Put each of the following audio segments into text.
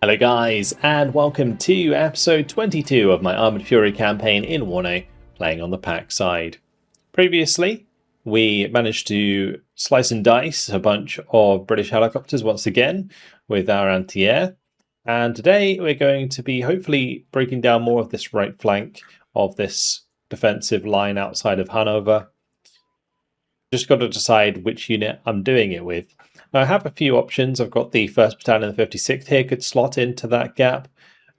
Hello guys, and welcome to episode 22 of my Armoured Fury campaign in WARNO, playing on the PACT side. Previously, we managed to slice and dice a bunch of British helicopters once again with our anti-air, and today we're going to be hopefully breaking down more of this right flank of this defensive line outside of Hanover. Just got to decide which unit I'm doing it with. Now, I have a few options. I've got the 1st Battalion and the 56th here could slot into that gap,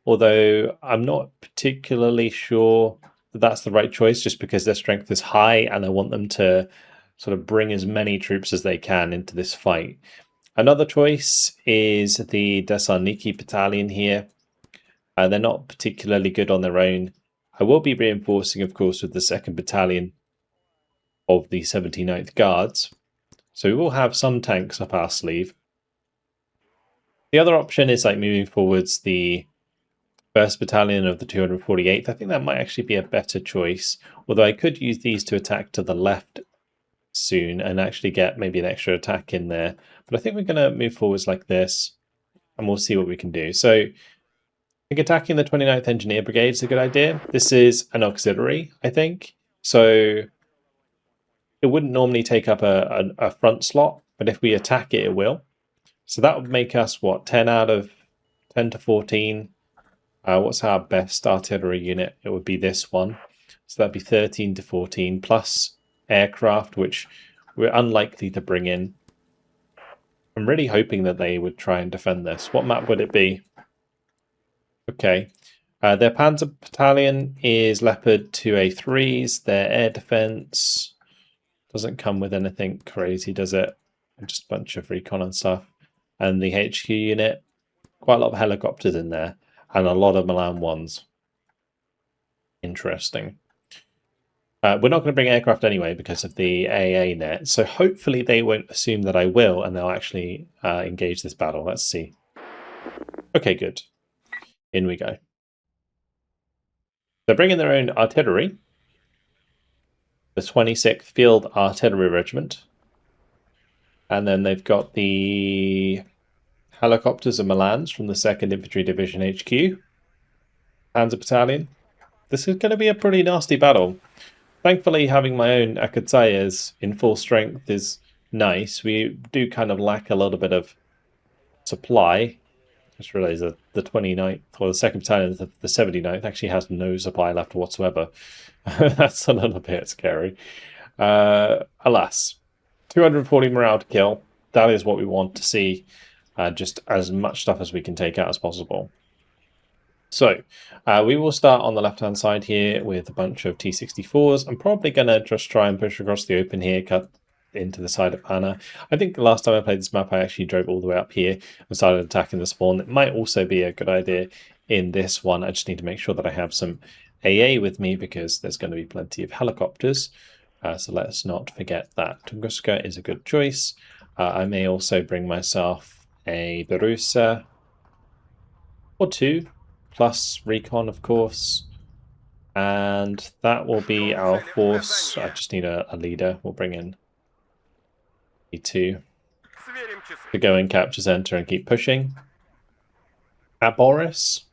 although I'm not particularly sure that that's the right choice just because their strength is high and I want them to sort of bring as many troops as they can into this fight. Another choice is the Thessaloniki Battalion here. They're not particularly good on their own. I will be reinforcing, of course, with the 2nd Battalion of the 79th Guards. So we will have some tanks up our sleeve. The other option is like moving forwards the 1st Battalion of the 248th. I think that might actually be a better choice, although I could use these to attack to the left soon and actually get maybe an extra attack in there. But I think we're going to move forwards like this and we'll see what we can do. So I think attacking the 29th Engineer Brigade is a good idea. This is an auxiliary, I think. So it wouldn't normally take up a front slot, but if we attack it, it will. So that would make us, what, 10 out of 10 to 14. What's our best artillery unit? It would be this one. So that'd be 13 to 14 plus aircraft, which we're unlikely to bring in. I'm really hoping that they would try and defend this. What map would it be? Okay. Their Panzer Battalion is Leopard 2A3s. Their air defense doesn't come with anything crazy, does it? Just a bunch of recon and stuff. And the HQ unit, quite a lot of helicopters in there, and a lot of Milan 1s. Interesting. We're not going to bring aircraft anyway because of the AA net, so hopefully they won't assume that I will, and they'll actually engage this battle. Let's see. Okay, good. In we go. They're bringing their own artillery. The 26th Field Artillery Regiment. And then they've got the helicopters and Milans from the 2nd Infantry Division HQ. Panzer Battalion. This is going to be a pretty nasty battle. Thankfully, having my own Akatsayas in full strength is nice. We do kind of lack a little bit of supply. I just realised that the 29th, or the 2nd Battalion, the 79th, actually has no supply left whatsoever. That's a little bit scary. Alas, 240 morale to kill. That is what we want to see. Just as much stuff as we can take out as possible. So, we will start on the left-hand side here with a bunch of T-64s. I'm probably going to just try and push across the open here, cut into the side of Anna. I think the last time I played this map, I actually drove all the way up here and started attacking the spawn. It might also be a good idea in this one. I just need to make sure that I have some AA with me because there's going to be plenty of helicopters. So let's not forget that. Tunguska is a good choice. I may also bring myself a Berusa or two, plus recon, of course. And that will be our force. I just need a leader. We'll bring in E2 to go and capture center and keep pushing. At Boris,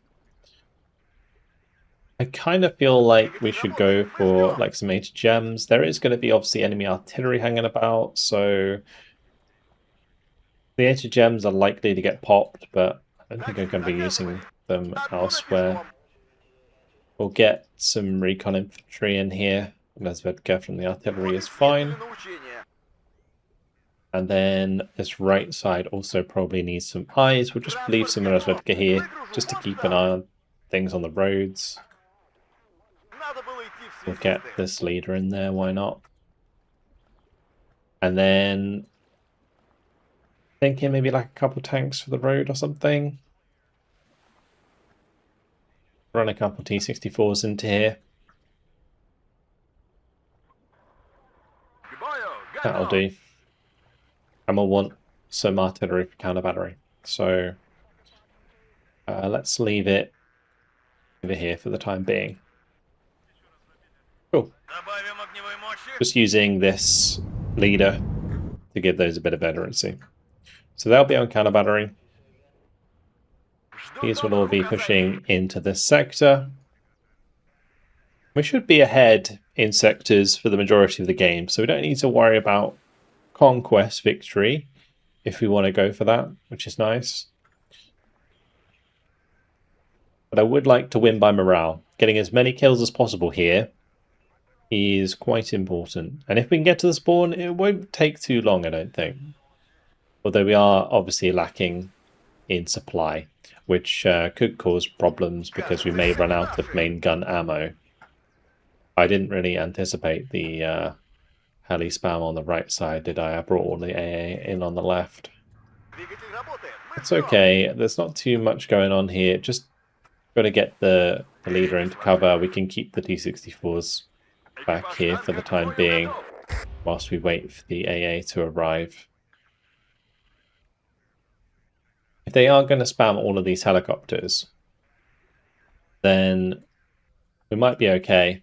I kind of feel like we should go for like some HGMs. There is going to be obviously enemy artillery hanging about, so the HGMs are likely to get popped, but I don't think I'm going to be using them elsewhere. We'll get some recon infantry in here. Razvedka from the artillery is fine. And then this right side also probably needs some eyes. We'll just leave some Razvedka here just to keep an eye on things on the roads. We'll get this leader in there, why not? And then thinking maybe like a couple tanks for the road or something. Run a couple T-64s into here. That'll do. And we'll want some artillery for counter battery. So let's leave it over here for the time being. Cool. Just using this leader to give those a bit of veterancy. So they'll be on counter battery. These will all be pushing into this sector. We should be ahead in sectors for the majority of the game, so we don't need to worry about conquest victory if we want to go for that, which is nice. But I would like to win by morale. Getting as many kills as possible here is quite important. And if we can get to the spawn, it won't take too long, I don't think. Although we are obviously lacking in supply, which could cause problems because we may run out of main gun ammo. I didn't really anticipate the heli spam on the right side, did I? I brought all the AA in on the left. It's okay, there's not too much going on here. Just got to get the leader into cover. We can keep the T-64s back here for the time being whilst we wait for the AA to arrive. If they are going to spam all of these helicopters, then we might be okay.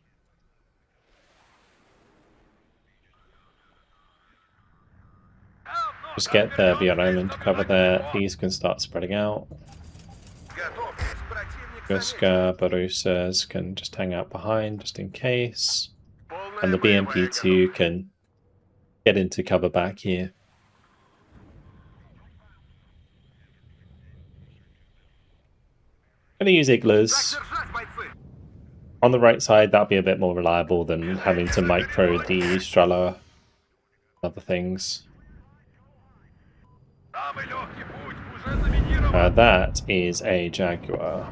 Just get the VRM into cover there. These can start spreading out. Guska, Borusas can just hang out behind just in case. And the BMP-2 can get into cover back here. I'm going to use Iglas. On the right side, that'll be a bit more reliable than having to micro the Strala and other things. That is a Jaguar.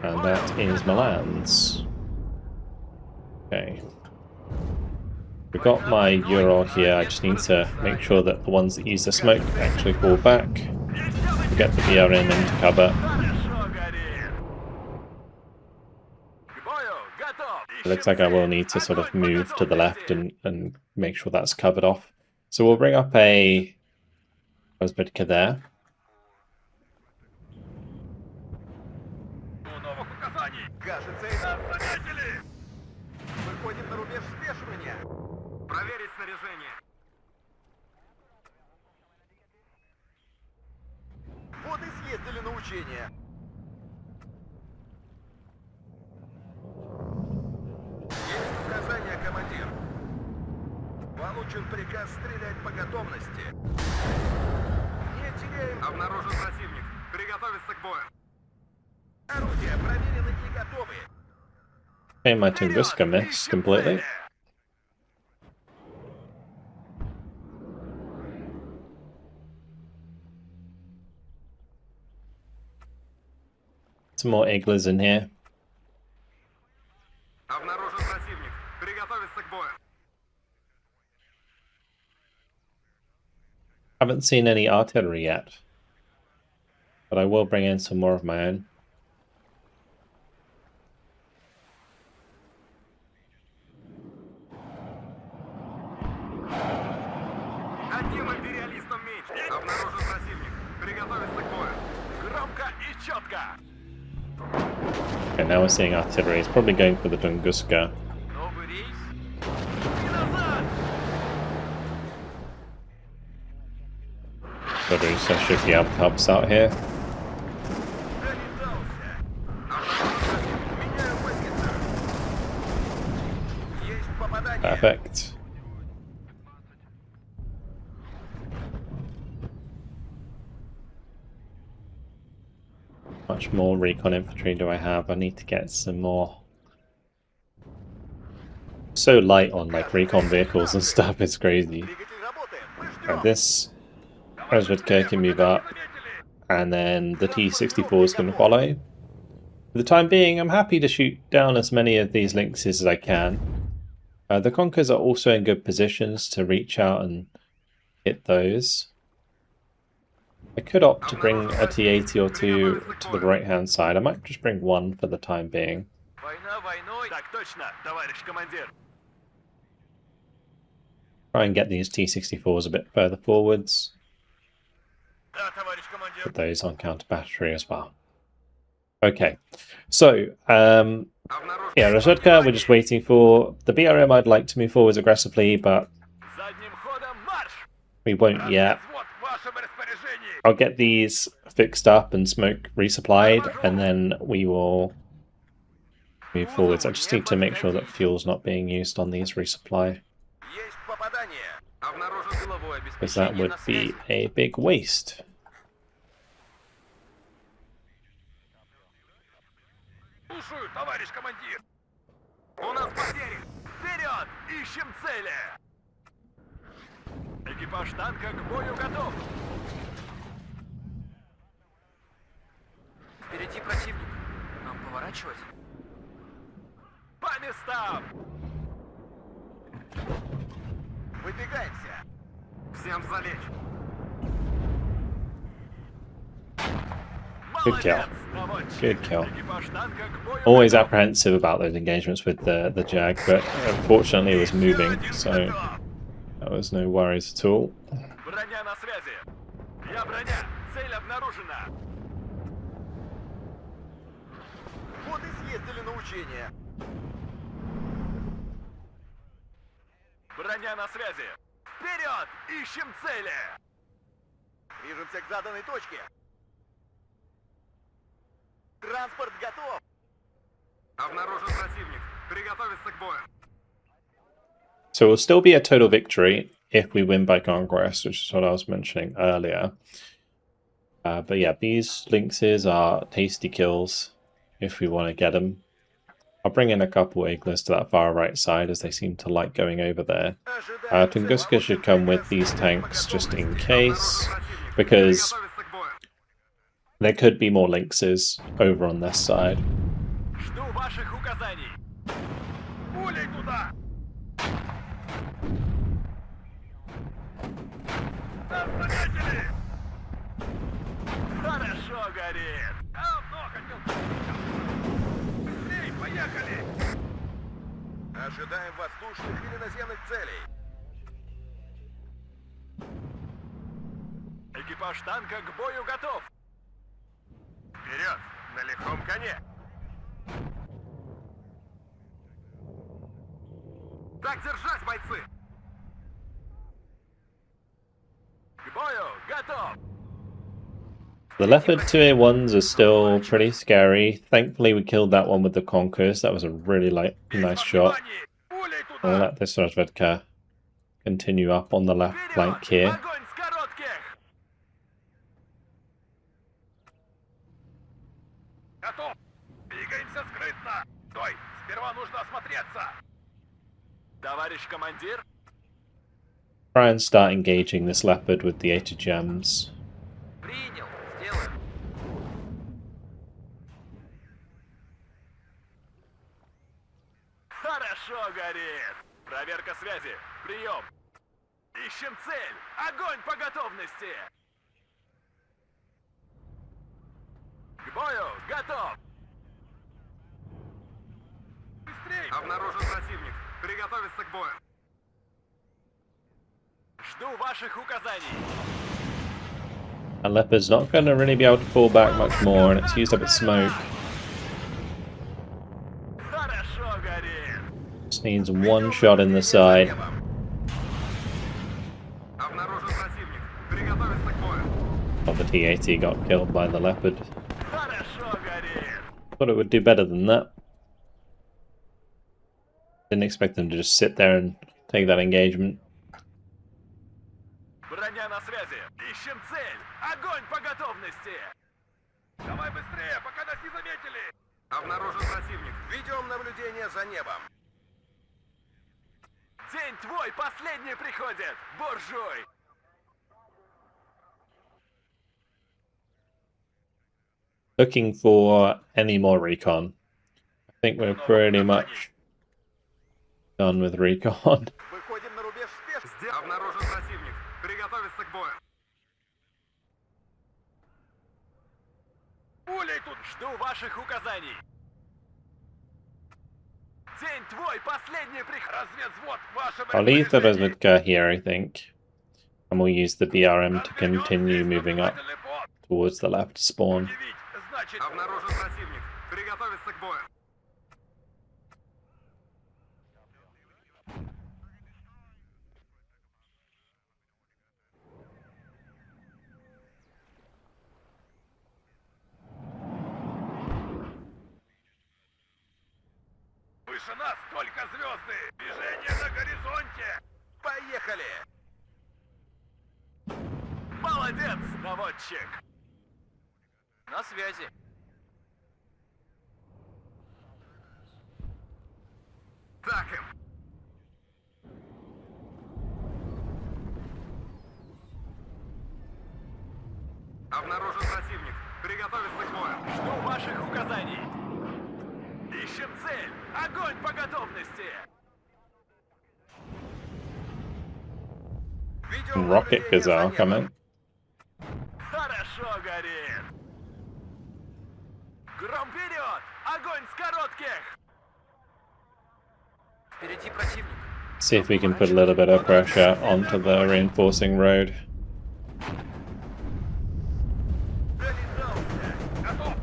And that is Milan's. Okay. We've got my Euro here. I just need to make sure that the ones that use the smoke actually fall back. Get the BRM into cover. It looks like I will need to sort of move to the left and make sure that's covered off. So we'll bring up a Rozbydka there. Получен приказ стрелять по готовности. Не теряем. Обнаружен противник. Приготовиться к бою. Орудия проверены и готовы. Okay, my Tunguska missed completely. Some more Iglas in here. Обнаружен противник. Приготовиться к бою. Haven't seen any artillery yet, but I will bring in some more of my own. Одним империалистом меньше. Обнаружен противник. Приготовиться к бою. Громко и четко. Okay, now we're seeing artillery. It's probably going for the Tunguska. Новый рейс. И назад. Borusa should be able to help us out here. Perfect. Much more recon infantry do I have? I need to get some more. So light on like recon vehicles and stuff, it's crazy. And this Rozbydka can move up, and then the T-64s can follow. For the time being, I'm happy to shoot down as many of these Lynxes as I can. The Conkers are also in good positions to reach out and hit those. I could opt to bring a T-80 or two to the right-hand side. I might just bring one for the time being. Try and get these T-64s a bit further forwards. Put those on counter battery as well. Okay, so yeah, Rozbydka, we're just waiting for the BRM. I'd like to move forwards aggressively, but we won't yet. вашем распоряжении. I'll get these fixed up and smoke resupplied, and then we will move forwards. I just need to make sure that fuel's not being used on these resupply, Есть попадание. Обнаружен силовое because that обеспечение would на be связи. a big waste. Слушаю, товарищ командир. У нас потери. Вперед! Ищем цели. Экипаж танка к бою готов. Впереди противник. Нам поворачивать? По местам! Выдвигаемся. Всем залечь. Good kill. Молодец, наводчик. Good kill. Экипаж танка к бою Always готов. apprehensive about those engagements with the Jag, but unfortunately it was moving, so that was no worries at all. Броня на связи. Я броня. Цель обнаружена. Вот и съездили на учение. Броня на связи. Вперед! Ищем цели. Движемся к заданной точке. Транспорт готов. Обнаружен противник. Приготовиться к бою. So it will still be a total victory if we win by conquest, which is what I was mentioning earlier. But yeah, these lynxes are tasty kills if we want to get them. I'll bring in a couple Iglas to that far right side, as they seem to like going over there. Tunguska should come with these tanks just in case, because there could be more lynxes over on this side. Жду ваших указаний. Пулей туда. Нас заметили. Хорошо горит. Давно хотел. Эй, поехали. Ожидаем воздушных или наземных целей. Экипаж танка к бою готов. Вперед, на легком коне. Так держать, бойцы! К бою готов! The Leopard 2A1s are still pretty scary. Thankfully we killed that one with the Conquerors. That was a really nice shot. Пулей I'll туда! let this Razvedka continue up on the left flank here. Огонь с коротких! Готов! Двигаемся скрытно! Стой! Сперва нужно осмотреться! Товарищ командир! Try and start engaging this Leopard with the 8 gems. Принял. Сделаем. Хорошо горит! Проверка связи. Прием. Ищем цель. Огонь по готовности. К бою. Готов. Быстрей. Обнаружен противник. Приготовиться к бою. Жду ваших указаний. And Leopard's not going to really be able to pull back much more, and it's used up its smoke. Хорошо горит. Just needs one shot in the side. Обнаружен противник. Приготовиться к бою. Oh, the T-80 got killed by the Leopard. Хорошо горит. Thought it would do better than that. Didn't expect them to just sit there and take that engagement. Броня на связи. Ищем цель. Огонь по готовности. Давай быстрее, пока нас не заметили. Обнаружен противник. Ведем наблюдение за небом. День твой последний приходит, буржуй. Looking for any more recon. I think we're pretty much done with recon. Выходим на рубеж спешки. Обнаружен противник. Приготовиться к бою. Пулей тут. Жду ваших указаний. День твой последний приход. Разведвзвод, ваше I'll leave the распоряжение. Razvedka here, I think. And we'll use the BRM to continue moving up towards the left spawn. Удивить. Значит, обнаружен противник. Приготовиться к бою. Выше нас только звезды! Движение на горизонте! Поехали! Молодец, наводчик! На связи. Так им! Обнаружен противник. Приготовиться к бою. Жду ваших указаний. Ищем цель. Огонь по готовности. Ведем Rocket наблюдение за Gazelle небом. coming. Хорошо горит. Гром вперед. Огонь с коротких. Впереди противник. See if we can put a little bit of pressure onto the reinforcing road. Долетался. Готов.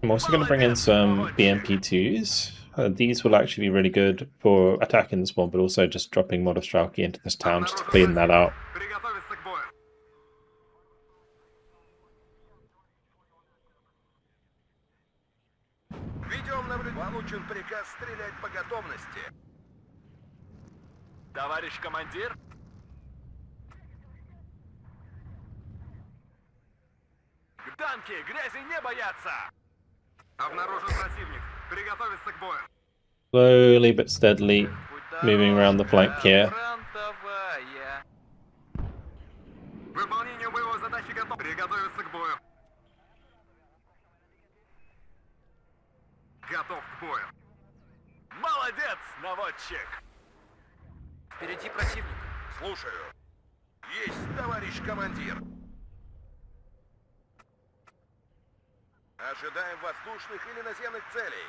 I'm also going to bring in some BMP2s. These will actually be really good for attacking the spawn, but also just dropping Modostralki into this town just to clean that out. Приготовиться к бою. Ведем наблюдение. Получен приказ стрелять по готовности. Товарищ командир. Танки грязи не боятся. Обнаружен противник. Приготовиться к бою. Slowly but steadily Путь moving around the flank here. фронтовая. Выполнение боевой задачи готов. Приготовиться к бою. Готов к бою. Молодец, наводчик. Впереди противник. Слушаю. Есть, товарищ командир. Ожидаем воздушных или наземных целей.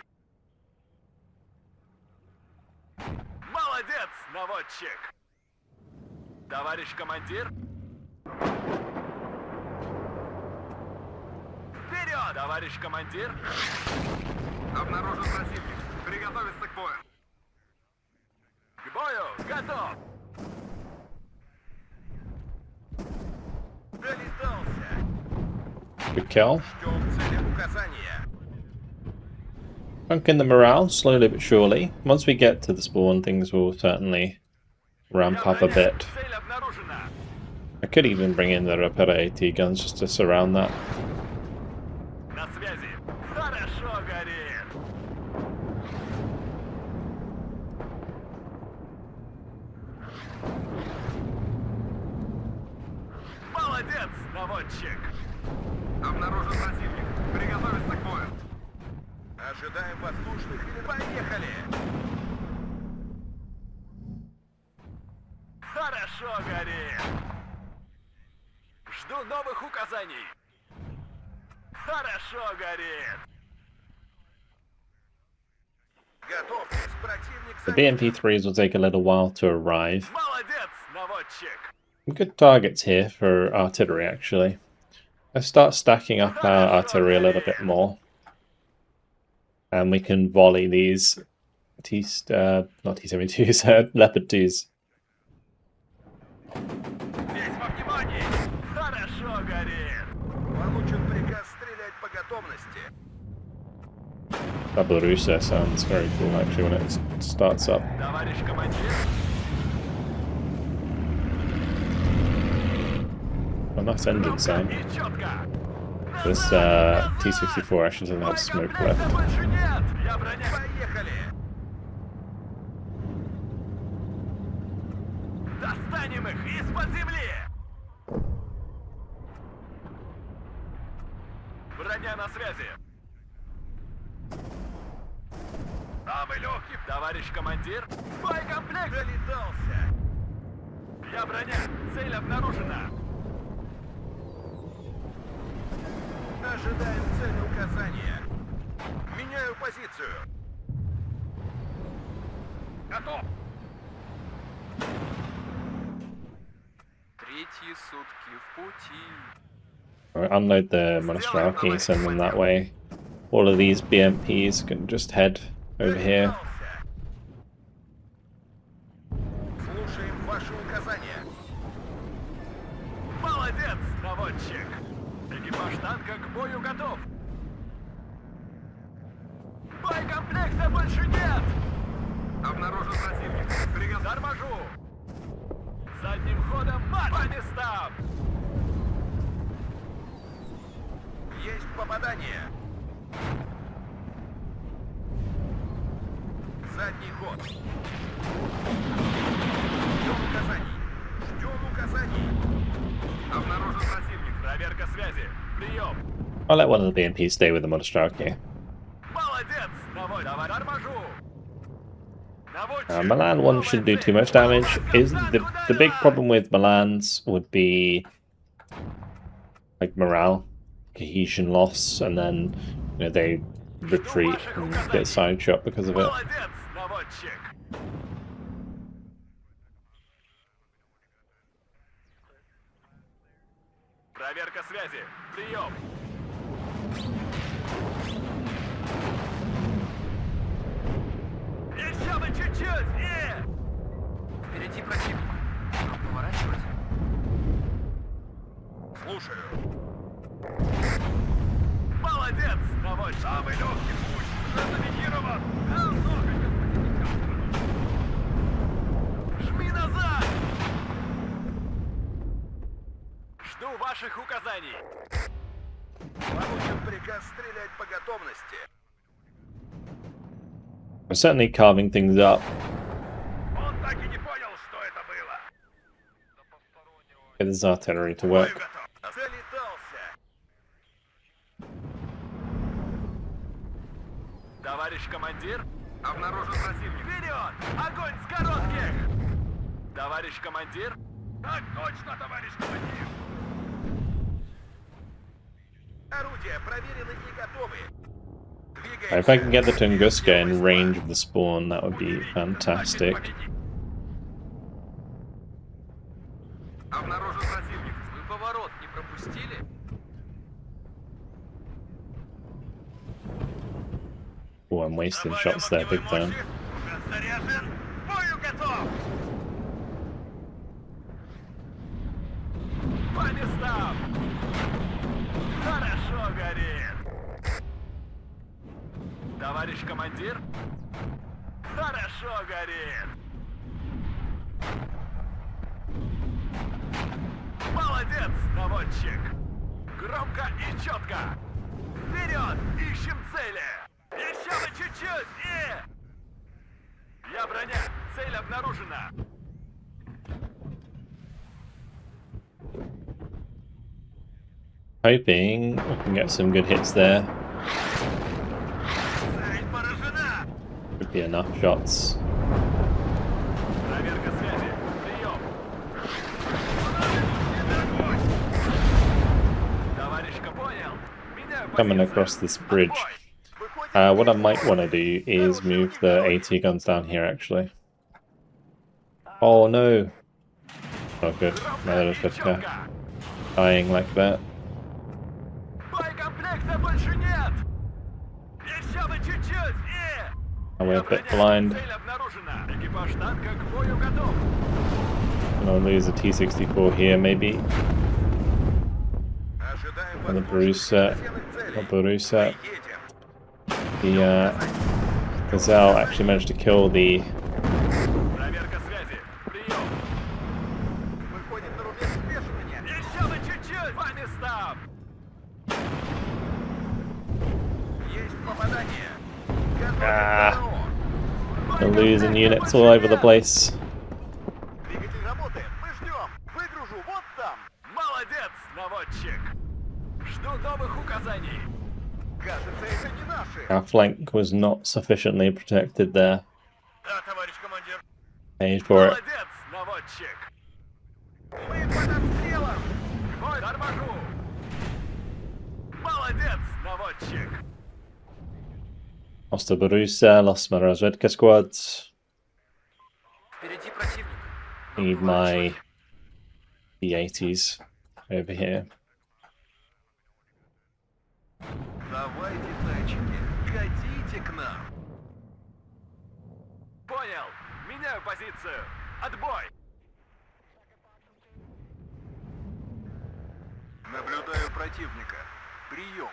Молодец, наводчик. Товарищ командир. Вперед, товарищ командир. Обнаружен противник. Приготовиться к бою. К бою готов. Долетался. Good kill. Ждем цели указания. Bunking the morale slowly but surely. Once we get to the spawn, things will certainly ramp up a bit. Цель обнаружена. I could even bring in the Rapera AT guns just to surround that. На связи. Хорошо горит. Молодец, наводчик. Обнаружен противник. Приготовиться к бою. Ожидаем воздушных или... Поехали! Хорошо горит. Жду новых указаний. Хорошо горит. Готовьтесь, противник The занят. BMP3s will take a little while to arrive. Молодец, наводчик. Good targets here for artillery, actually. Let's start stacking up our artillery a little bit more. And we can volley these not T-72s, Leopard 2s. Весь во внимании. Хорошо горит. Получен приказ стрелять по готовности. Babarusa sounds very cool actually when it starts up. Товарищ командир. A nice engine sound. И четко. This T-64 actually doesn't have smoke Боекомплекта left. больше нет. Я броня. Поехали! Достанем их из-под земли. Броня на связи. Самый легкий, товарищ командир. Боекомплект. Долетался. Я броня. Цель обнаружена. Ожидаем цели указания. Меняю позицию. Готов. Третьи сутки в пути. Alright, unload the Monostralki, send them that way. All of these BMPs can just head over here. Слушаем ваши указания. Молодец, наводчик. Экипаж танка к бою готов. Боекомплекта больше нет! Обнаружен противник. Приготовься. Торможу! Задним ходом по местам! Есть попадание. Задний ход. Ждем указаний. Ждем указаний. Обнаружен противник. Проверка связи. Прием! I'll let one of the BMPs stay with the Monostrake. Молодец! Давай, давай, торможу! Milan 1 shouldn't do too much damage. Is the big problem with Milan's would be like morale, cohesion loss, and then they retreat and get side shot because of it. Молодец, наводчик! Проверка связи. Прием! Еще бы чуть-чуть! Впереди противник. Нам поворачивать? Слушаю. Молодец, наводчик! Самый легкий путь! Уже заминирован! Жми назад! Жду ваших указаний! Получен приказ стрелять по готовности. I'm certainly carving things up. Он так и не понял, что это было. Get this artillery to work. Готов. Залетался. Товарищ командир! Обнаружен противник. Вперед! Огонь с коротких! Товарищ командир! Так точно, товарищ командир! Орудия проверены и готовы. If I can get the Tunguska in range of the spawn, that would be fantastic. Обнаружен противник. Вы поворот не пропустили? Oh, I'm wasting shots there, big time. Уже заряжен. Бою готов. По местам! Хорошо горит! Товарищ командир! Хорошо горит! Молодец, наводчик! Громко и четко! Вперед! Ищем цели! Еще бы чуть-чуть! Я броня! Цель обнаружена! Hoping I can get some good hits there. Цель поражена. Would be enough shots. Проверка связи. Прием. Товарищка, понял. Меняю Coming позицию. across this bridge. Выходим. What I might want to do is move the AT guns down here, actually. Oh no! Oh good. No, that's dying like that. Боекомплекта больше нет. Еще бы чуть-чуть. And we're a bit blind. Цель обнаружена. Экипаж танка к бою готов. And I'll lose a T-64 here, maybe. Ожидаем And the возможности Barusa. наземных целей. The Едем. the Gazelle actually managed to kill the Проверка связи. Прием. Выходим на рубеж спешивания. Еще бы чуть-чуть. По местам. Есть попадание. Готовим Ah. ПВО. losing units all over the place. Двигатель работает. Мы ждем. Выгружу вот там. Молодец, наводчик. Жду новых указаний. Кажется, это не наши. Our flank was not sufficiently protected there. Да, товарищ командир. Paid for it. Молодец, наводчик. Мы под обстрелом. Бой, торможу. Молодец, наводчик. Lost the Barusa, lost my Razvedka squads. Впереди противник. Need my B-80s over here. Давайте, зайчики, катите к нам. Понял. Меняю позицию. Отбой. Наблюдаю противника. Прием.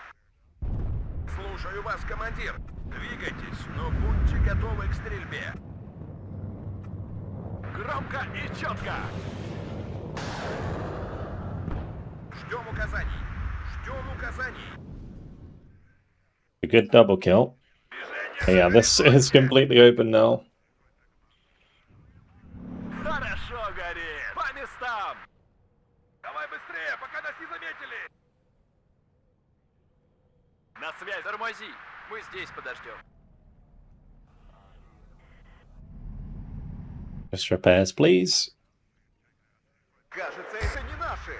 Слушаю вас, командир. Двигайтесь, но будьте готовы к стрельбе. Громко и четко. Ждем указаний. Ждем указаний. A good double kill. Yeah, this is completely open now. Хорошо горит. По местам. Давай быстрее, пока нас не заметили. На связь. Тормози. Мы здесь подождем. Just repairs, please. Кажется, это не наши.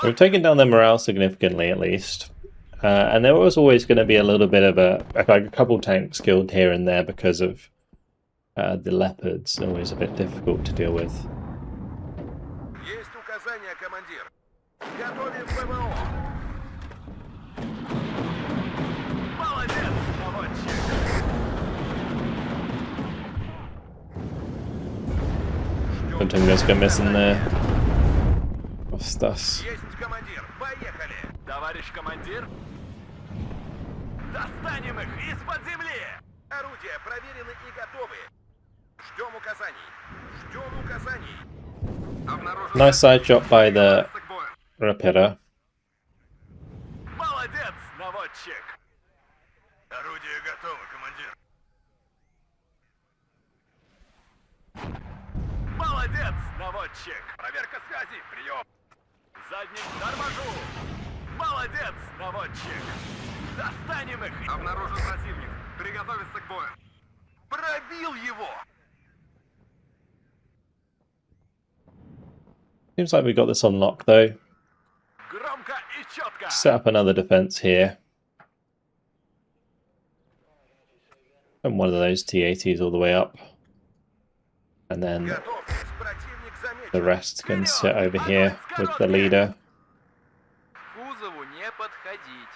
We've taken down their morale significantly, at least. And there was always going to be a little bit of like a couple tanks killed here and there because of the leopards. Always a bit difficult to deal with. Есть указания, командир. Готовим ПВО. Молодец, наводчик. Something just go missing there. What's this? Есть командир. Поехали. Товарищ командир. Достанем их из-под земли. Орудия проверены и готовы. Ждем указаний. Ждем указаний. Обнаружен. Nice side shot by the К бою. repeater. Молодец, наводчик. Орудие готово, командир. Молодец, наводчик. Проверка связи. Прием. Задний торможу. Молодец, наводчик. Достанем их. Обнаружен противник. Приготовиться к бою. Пробил его. Seems like we got this on lock though. Громко и четко. Set up another defense here. And one of those T-80s all the way up. And then Готовьтесь. Противник the замечен. rest can sit over here with the leader. К кузову не подходить.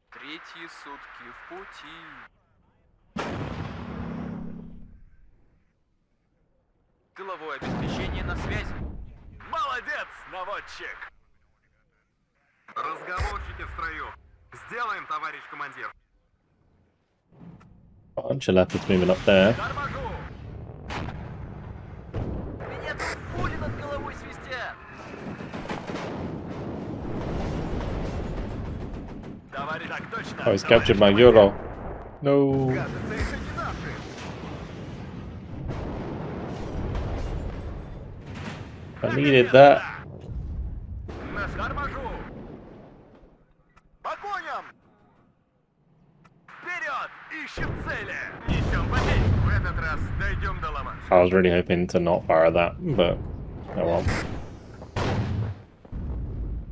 Третьи сутки в пути. Тыловое обеспечение на связи. Молодец, наводчик. Разговорчики в строю. Сделаем, товарищ командир. Bunch of leopards moving up there. Торможу. Меня тут пули над головой свистят. Товарищ, так точно. Oh, he's captured my Euro. No. Кажется, это не наши. I needed that. Нас Торможу. по коням. Вперед, ищем цели. Несем потерь. В этот раз дойдем до Ла-Манша. I was really hoping to not fire that, but oh well.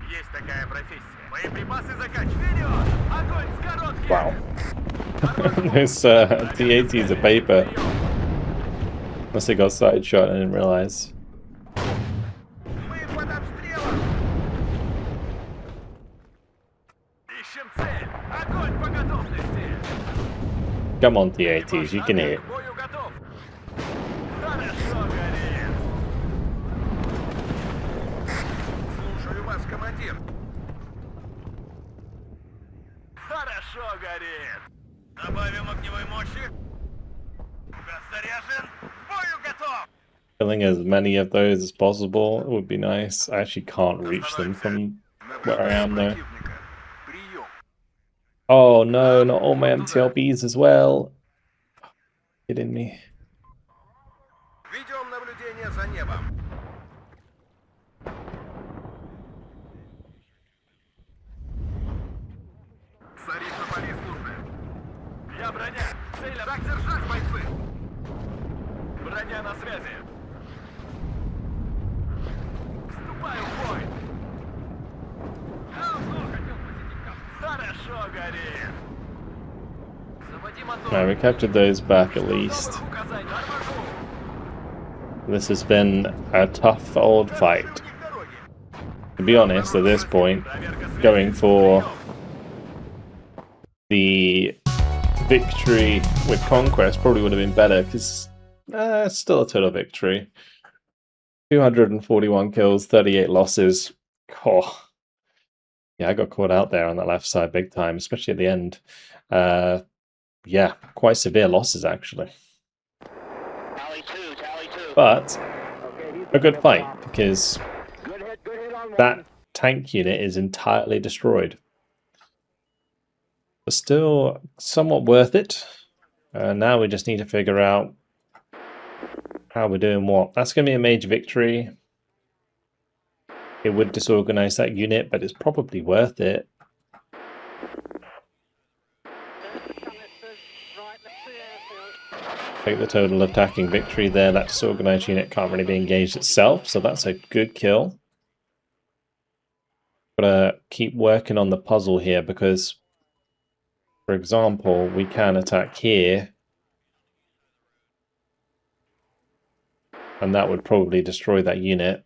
Есть такая профессия. Боеприпасы закачивать. Вперед, огонь с коротких. Wow. This T-80 is a paper. Must have got side shot, I didn't realize. Мы под обстрелом. Ищем цель. Огонь по готовности. Come on, T-80s, you can hit. К бою готов. Хорошо горит. Слушаю вас, командир. Хорошо горит. Добавим огневой мощи. Газ заряжен. К бою готов. Killing as many of those as possible would be nice. I actually can't reach them from where I am though. Противника. Прием. Oh no, not all my MTLBs as well. Kidding me. Ведем наблюдение за небом. Царица Пари службы. Я броня. Цель. Так держать, бойцы. Броня на связи. Вступаю в бой. Хорошо горит. Заводи мотор. Right, we captured those back at least. Новых указаний. Торможу. This has been a tough old fight. Противник дороги. To be honest, at this point, going for the victory with conquest probably would have been better because it's still a total victory. 241 kills, 38 losses. Oh, yeah, I got caught out there on that left side big time, especially at the end. Yeah, quite severe losses actually. But a good fight because that tank unit is entirely destroyed. But still somewhat worth it. Now we just need to figure out how we're doing what. That's going to be a major victory. It would disorganize that unit, but it's probably worth it. Take the total attacking victory there. That disorganized unit can't really be engaged itself, so that's a good kill. Gotta keep working on the puzzle here because, for example, we can attack here. And that would probably destroy that unit.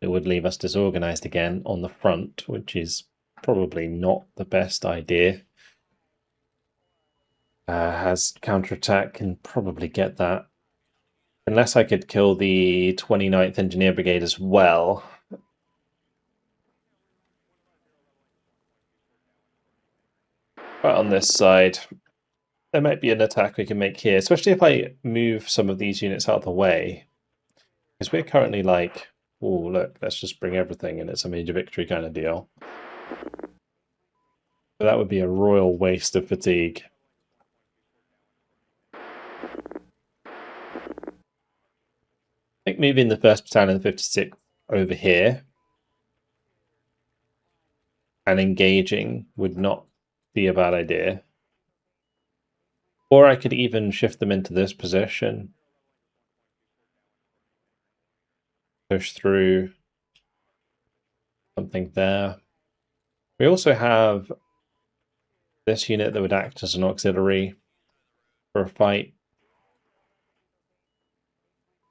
It would leave us disorganized again on the front, which is probably not the best idea. Has counterattack, can probably get that. Unless I could kill the 29th Engineer Brigade as well. But on this side, there might be an attack we can make here, especially if I move some of these units out of the way. Because we're currently like, oh, look, let's just bring everything and it's a major victory kind of deal. So that would be a royal waste of fatigue. I think moving the 1st Battalion and the 56th over here and engaging would not be a bad idea. Or I could even shift them into this position. Push through something there. We also have this unit that would act as an auxiliary for a fight.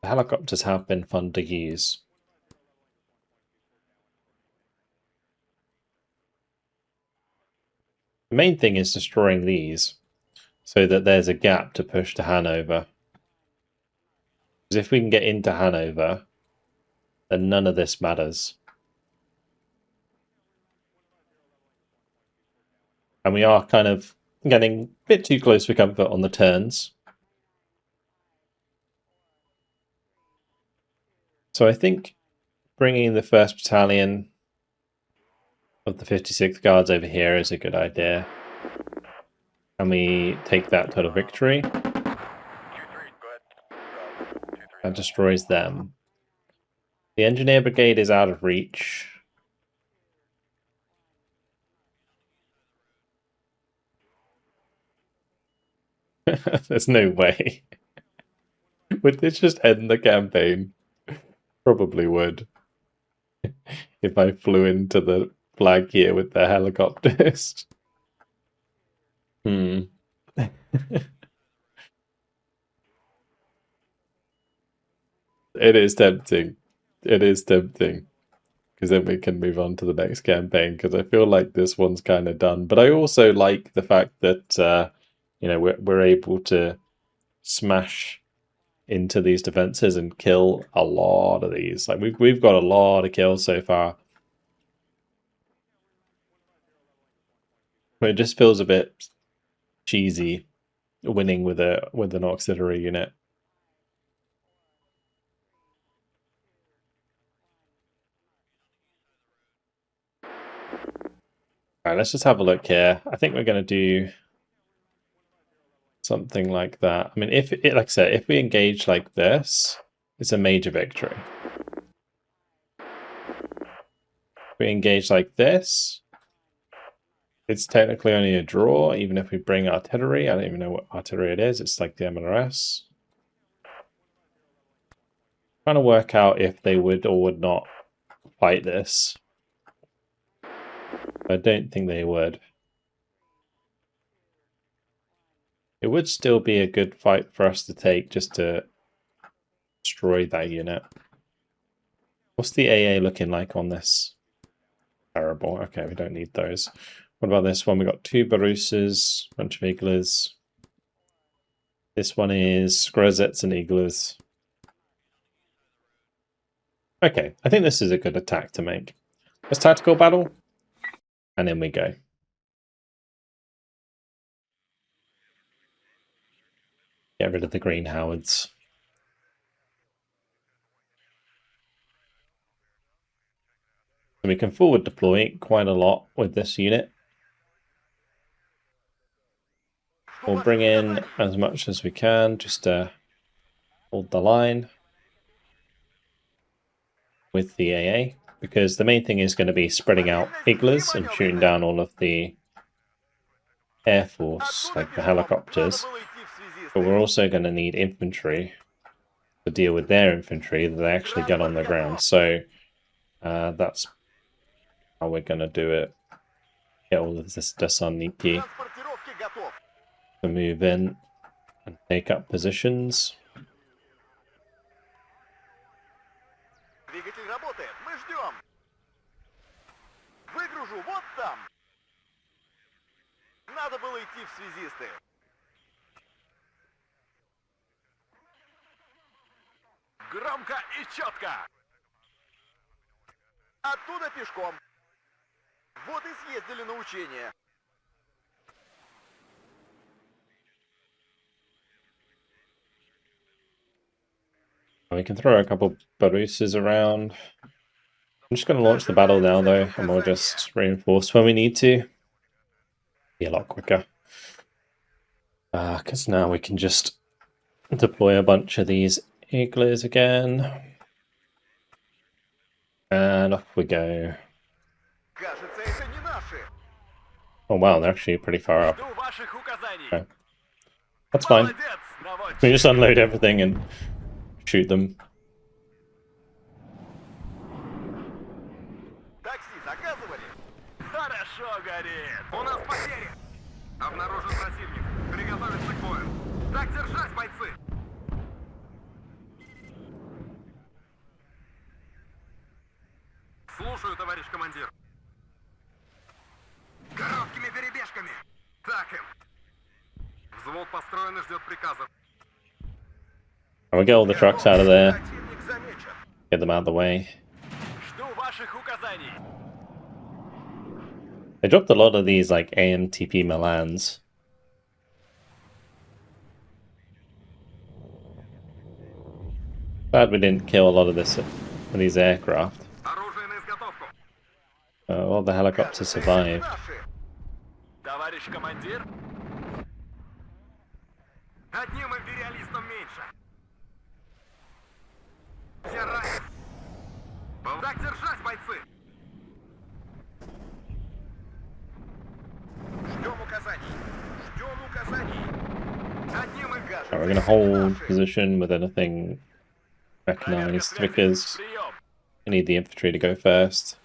The helicopters have been fun to use. The main thing is destroying these so that there's a gap to push to Hanover. Because if we can get into Hanover, then none of this matters. And we are kind of getting a bit too close for comfort on the turns. So I think bringing the 1st Battalion of the 56th Guards over here is a good idea. And we take that total victory. That destroys them. The Engineer Brigade is out of reach. There's no way. Would this just end the campaign? Probably would. If I flew into the flag here with the helicopters. It is tempting. It is tempting. Because then we can move on to the next campaign. Because I feel like this one's kind of done. But I also like the fact that you know, we're able to smash into these defenses and kill a lot of these. Like we've got a lot of kills so far. But it just feels a bit cheesy winning with an auxiliary unit. Alright, let's just have a look here. I think we're going to do something like that. I mean, like I said, if we engage like this, it's a major victory. If we engage like this, it's technically only a draw, even if we bring artillery. I don't even know what artillery it is. It's like the MNRS. Trying to work out if they would or would not fight this. I don't think they would. It would still be a good fight for us to take just to destroy that unit. What's the AA looking like on this? Terrible. Okay, we don't need those. What about this one? We got 2 Barusas, a bunch of Iglas. This one is Grozets and Iglas. Okay, I think this is a good attack to make. Let's tactical battle, and then we go. Get rid of the green Howards. And we can forward deploy quite a lot with this unit. We'll bring in as much as we can just to hold the line with the AA, because the main thing is going to be spreading out Iglas and shooting down all of the Air Force, like the helicopters. But we're also going to need infantry to deal with their infantry that they actually get on the ground. So that's how we're going to do it. Get all of this Thessaloniki to move in and take up positions. Двигатель работает. Мы ждем. Выгружу вот там. Надо было идти в связисты. Громко и четко. Оттуда пешком. Вот и съездили на учение. We can throw a couple Barusas around. I'm just going to launch the battle now, though, and we'll just reinforce when we need to. Be a lot quicker. Because now we can just deploy a bunch of these Iglas again. And off we go. Кажется, это не наши. Oh wow, they're actually pretty far up. Жду ваших указаний. Okay. That's fine. Молодец, наводчик. We just unload everything and shoot them. Такси заказывали? Хорошо горит. У нас потери. Обнаружен противник. Приготовиться к бою. Так держать, бойцы. Слушаю, товарищ командир. Короткими перебежками. Так им. Взвод построен и ждет приказов. And we get all the trucks out of there. Противник замечен. Get them out of the way. Жду ваших указаний. They dropped a lot of these like AMTP Milans. Glad we didn't kill a lot of these aircraft. Оружие на изготовку. All the helicopters survived. Наши. Товарищ командир. Одним империалистом меньше. Все ранены. Так держать, бойцы. Ждем указаний. Ждем указаний. Одним и Right, we're going to hold position with anything mechanized because Прием. we need the infantry to go first.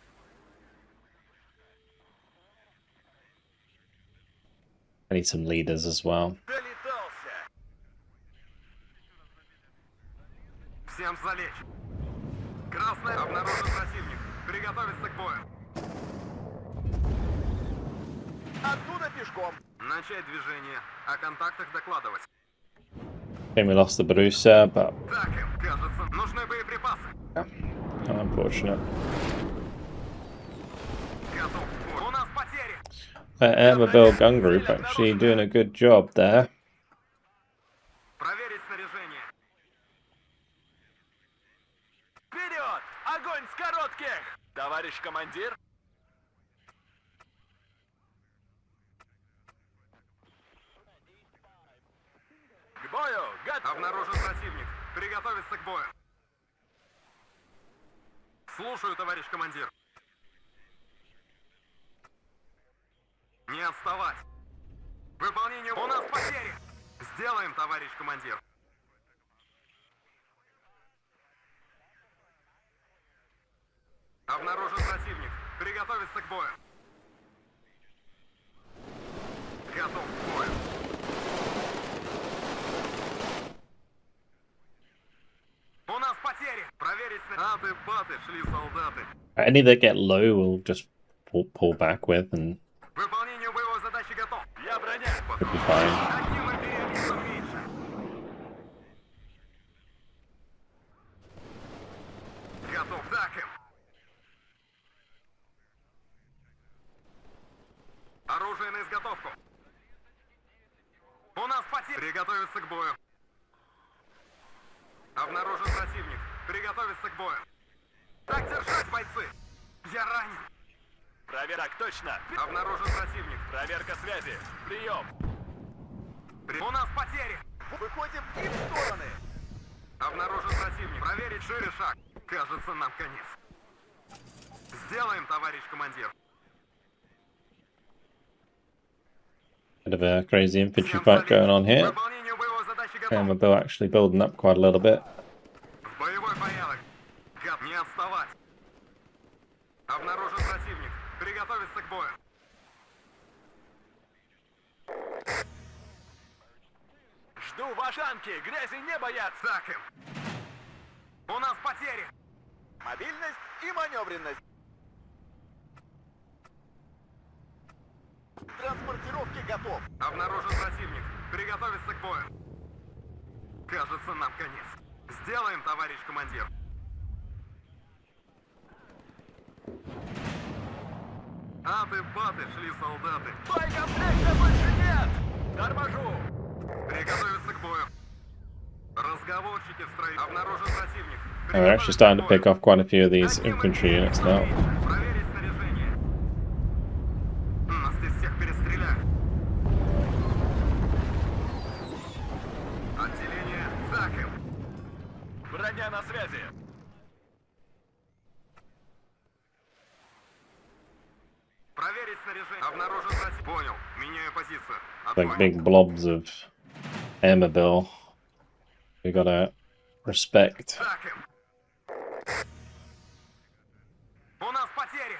I need some leaders as well. Долетался. Всем залечь. Красный обнаружен противник. Приготовиться к бою. Оттуда пешком. Начать движение. О контактах докладывать. Okay, we lost the Barusa, but Так им, кажется, нужны боеприпасы. unfortunate. Готов к бою. У нас потери. That Airmobile gun group actually doing a good job there. Проверить снаряжение. Вперед! Огонь с коротких! Товарищ командир. К бою! Готов! Обнаружен противник. Приготовиться к бою. Слушаю, товарищ командир. Не отставать. Выполнение. У нас потери. Сделаем, товарищ командир. Обнаружен противник. Приготовиться к бою. Готов к бою. У нас потери. Проверить. Аты-баты шли солдаты. Any that get low, we'll just pull back with and Выполнению боевой задачи готов. Я броня. it'll be fine. Одним империалистом меньше. Готов, да. подготовку. У нас потеря. Приготовиться к бою. Обнаружен противник. Приготовиться к бою. Так держать, бойцы. Я ранен. Проверка точно. Обнаружен противник. Проверка связи. Прием. У нас потери. Выходим и в стороны. Обнаружен противник. Проверить шире шаг. Кажется, нам конец. Сделаем, товарищ командир. Bit of a crazy infantry fight going on here. Выполнению боевой задачи готов. And we're actually building up quite a little bit. В боевой порядок. Гад, не отставать. Обнаружен противник. Приготовиться к бою. Жду вожанки. Грязи не боятся. Так им. У нас потери. Мобильность и маневренность. Транспортировки готов. Обнаружен противник. Приготовиться к бою. Кажется, нам конец. Сделаем, товарищ командир. Аты-баты шли солдаты. Боекомплекта больше нет. Торможу. Приготовиться к бою. Разговорчики в строю. Обнаружен противник. And we're actually starting to pick off quite a few of these infantry units now. Проверить снаряжение. Нас здесь всех перестреляют. Отделение так им. Броня на связи. Проверить снаряжение. Обнаружен противник. Понял. Меняю позицию. Like big blobs of Armorville. We gotta respect. Так им. У нас потери.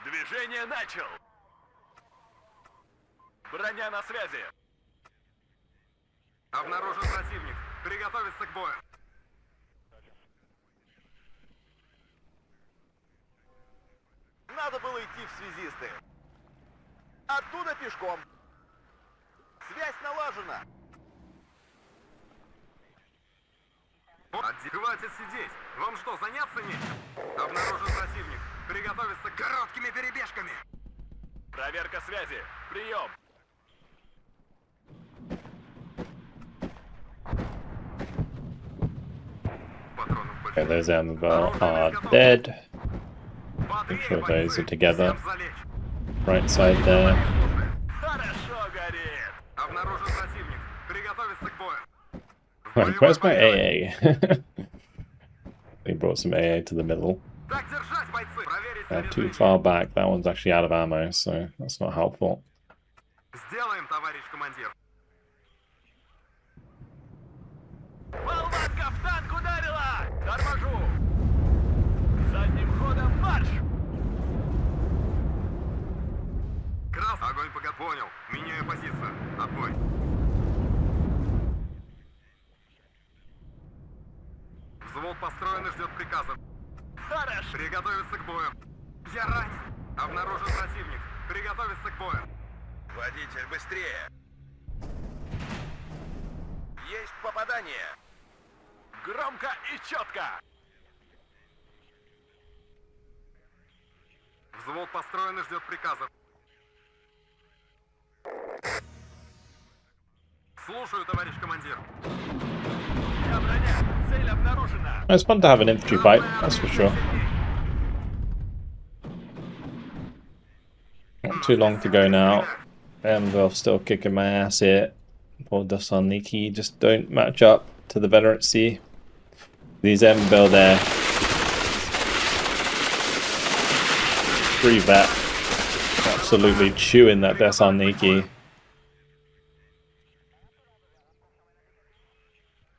Движение начал. Броня на связи. Обнаружен противник. Приготовиться к бою. Надо было идти в связисты. Оттуда пешком. Связь налажена. Хватит сидеть. Вам что, заняться нечем? Обнаружен противник. Приготовиться к короткими перебежками. Проверка связи. Прием. Патронов больше. Okay, those Armorville are dead. Make sure those are together. Всем залечь. Right side there. Хорошо горит. Обнаружен противник. Приготовиться к бою. Right, where's my AA? They brought some AA to the middle. Так держать, бойцы. Проверить Too снаряжение. far back, that one's actually out of ammo, so that's not helpful. Сделаем, товарищ командир. Болванка в танк ударила. Торможу. Задним ходом марш. Крас. Огонь погад. Понял. Меняю позицию. Отбой. Взвод построен и ждет приказа. Хорошо. Приготовиться к бою. Я ранен. Обнаружен противник. Приготовиться к бою. Водитель, быстрее. Есть попадание. Громко и четко. Взвод построен и ждет приказа. Слушаю, товарищ командир. Я броня. Цель обнаружена. It's fun to have an infantry fight, that's for sure. Not too long to go now. Armorville still kicking my ass here. Poor Dosaniki just don't match up to the veterancy. These Armorville there. 3 vet. Absolutely chewing that Dosaniki.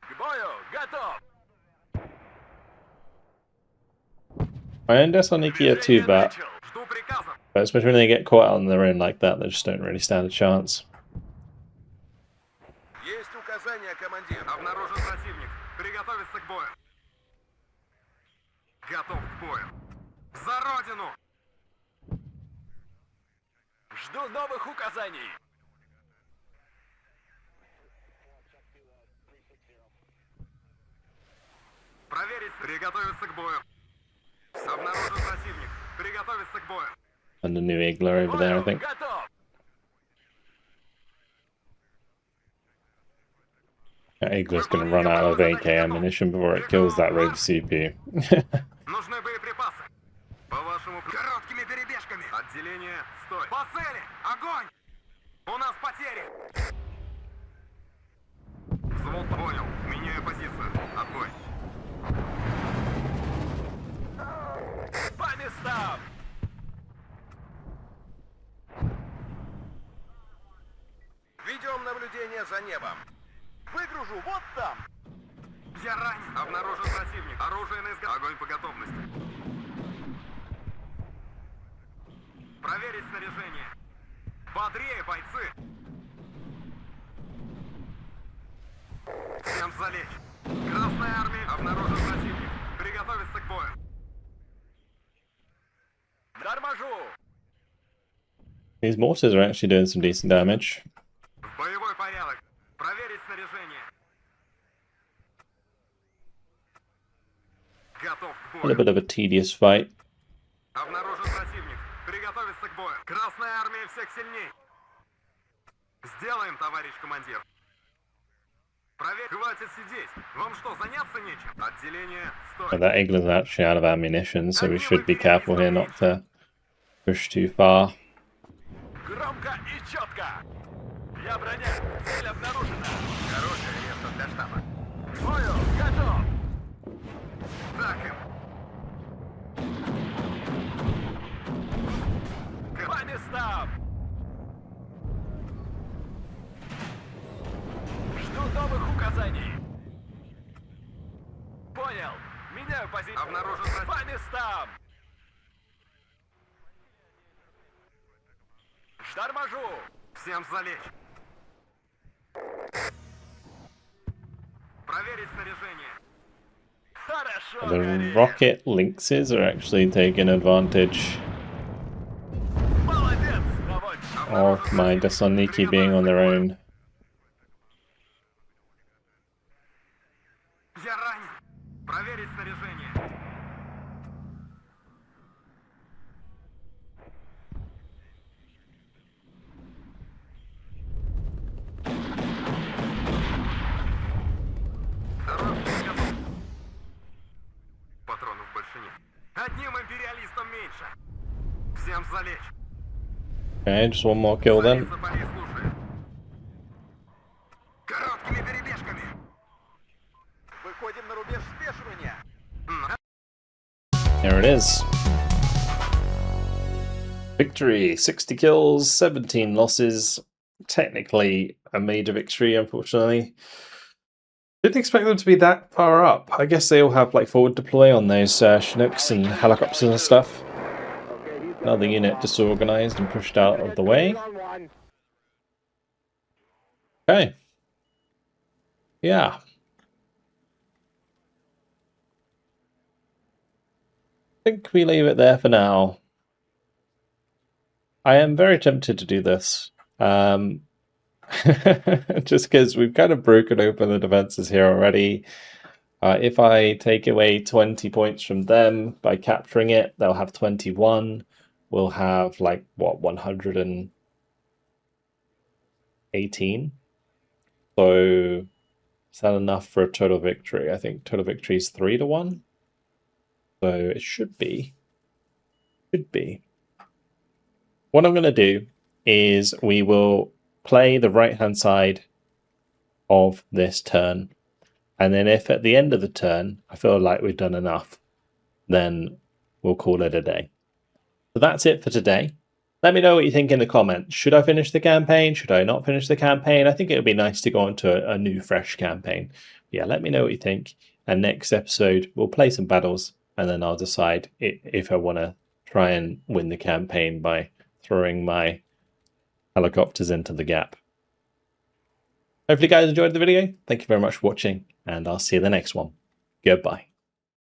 К бою. Готов. My own Dosaniki are 2 vet. Начал. Жду приказа. But especially when they get caught out on their own like that, they just don't really stand a chance. Есть указание, командир. Обнаружен противник. Приготовиться к бою. Готов к бою. За родину! Жду новых указаний. Проверить. Приготовиться к бою. Обнаружен противник. Приготовиться к бою. And the new Igler over there, I Понял, think. готов. That Igler's going to run out of AK ammunition before it kills that rogue CPU. Нужны боеприпасы. По вашему... Короткими перебежками. Отделение, стой. По цели! Огонь! У нас потери! Взвод понял. Меняю позицию. Отбой. По местам. Ведем наблюдение за небом. Выгружу вот там. Я ранен. Обнаружен противник. Оружие на изготовление. Огонь по готовности. Проверить снаряжение. Бодрее, бойцы. Всем залечь. Красная армия. Обнаружен противник. Приготовиться к бою. Торможу. These mortars are actually doing some decent damage. В боевой порядок. Проверить снаряжение. Готов к A бою. little bit of a tedious fight. Обнаружен противник. Приготовиться к бою. Красная армия всех сильней. Сделаем, товарищ командир. Проверь. Хватит сидеть. Вам что, заняться нечем? Отделение, стой. But that Igler's actually out of ammunition, so we should be careful here not to push too far. Громко и четко. Я броня. Цель обнаружена. Хорошее место для штаба. Понял, готов. Так им. По местам. Жду новых указаний. Понял. Меняю позицию. Обнаружен По противник. местам. Торможу. Всем залечь. Проверить снаряжение. Хорошо, The горит. rocket lynxes are actually taking advantage Молодец, наводчик. of my Dasoniki being on their own. Я ранен. Проверить снаряжение. Дорожный готов. Патронов больше нет. Одним империалистом меньше. Всем залечь. Okay, just one more kill then. Столица Париж слушает. Короткими перебежками. Выходим на рубеж спешивания. There it is. Victory, 60 kills, 17 losses. Technically a major victory, unfortunately. Didn't expect them to be that far up. I guess they all have like forward deploy on those Chinooks and helicopters and stuff. Another unit disorganized and pushed out of the way. Okay. Yeah. I think we leave it there for now. I am very tempted to do this. Just because we've kind of broken open the defenses here already. If I take away 20 points from them by capturing it, they'll have 21. We'll have like, what, 118? So is that enough for a total victory? I think total victory is 3-1. So it should be. What I'm going to do is we will play the right-hand side of this turn. And then if at the end of the turn, I feel like we've done enough, then we'll call it a day. So that's it for today. Let me know what you think in the comments. Should I finish the campaign? Should I not finish the campaign? I think it would be nice to go on to a new, fresh campaign. Yeah, let me know what you think. And next episode, we'll play some battles, and then I'll decide if I want to try and win the campaign by throwing my helicopters into the gap. Hopefully you guys enjoyed the video. Thank you very much for watching, and I'll see you in the next one. Goodbye.